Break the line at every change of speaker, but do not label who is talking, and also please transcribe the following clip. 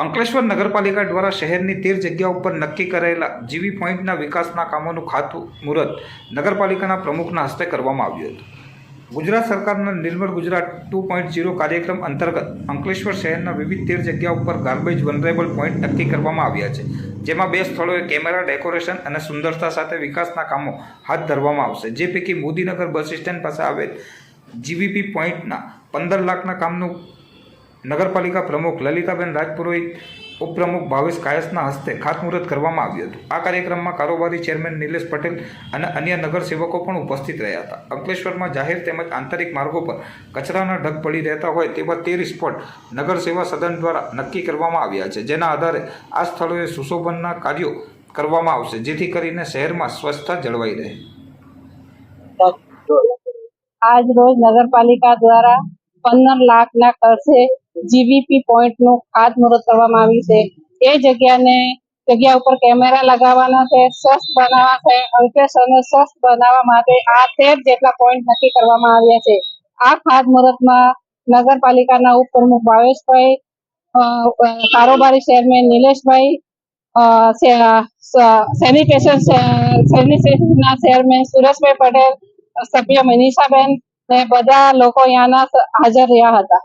અંકલેશ્વર નગરપાલિકા દ્વારા શહેરની 13 જગ્યાઓ પર નક્કી કરેલા જીવી પોઈન્ટના વિકાસના કામોનું ખાતમુહૂર્ત નગરપાલિકાના પ્રમુખના હસ્તે કરવામાં આવ્યું હતું. ગુજરાત સરકારના નિર્મળ ગુજરાત 2.0 કાર્યક્રમ અંતર્ગત અંકલેશ્વર શહેરના વિવિધ 13 જગ્યાઓ પર ગાર્બેજ વનરેબલ પોઈન્ટ નક્કી કરવામાં આવ્યા છે, જેમાં 2 સ્થળોએ કેમેરા ડેકોરેશન અને સુંદરતા સાથે વિકાસના કામો હાથ ધરવામાં આવશે. જે પૈકી મોદીનગર બસ સ્ટેન્ડ પાસે આવેલ જીવીપી પોઈન્ટના 15 લાખના કામનું નગરપાલિકા પ્રમુખ લલિતાબેન રાજપુરોહિત, ઉપપ્રમુખ ભાવેશ કાયસના હસ્તે ખાતમુહૂર્ત કરવામાં આવ્યું હતું. આ કાર્યક્રમમાં કારોબારી ચેરમેન નિલેશ પટેલ અને અન્ય નગરસેવકો પણ ઉપસ્થિત રહ્યા હતા. અંકલેશ્વરમાં જાહેર તેમજ આંતરિક માર્ગો પર કચરાના ઢગ પડી રહેતા હોય તેવા 13 સ્પોટ નગર સેવા સદન દ્વારા નક્કી કરવામાં આવ્યા છે, જેના આધારે આ સ્થળોએ સુશોભનના કાર્યો કરવામાં આવશે, જેથી કરીને શહેરમાં સ્વચ્છતા જળવાઈ રહે.
આજ રોજ નગરપાલિકા દ્વારા 15 લાખના ખર્ચે જીવીપી પોઈન્ટનું ખાતમુહૂર્ત કરવામાં આવ્યું છે. એ જગ્યા ઉપર કેમેરા લગાવવાના છે, સ્વસ્થ બનાવવા છે. અંકલેશ્વરને સ્વસ્થ બનાવવા માટે આ 13 જેટલા પોઈન્ટ નક્કી કરવામાં આવ્યા છે. આ ખાતમુહૂર્તમાં નગરપાલિકાના ઉપપ્રમુખ ભાવેશભાઈ, કારોબારી ચેરમેન નિલેશભાઈ, સેનિટેશનના ચેરમેન સુરેશભાઈ પટેલ, સભ્ય મનીષાબેન ને બધા લોકો અહીંયાના હાજર રહ્યા હતા.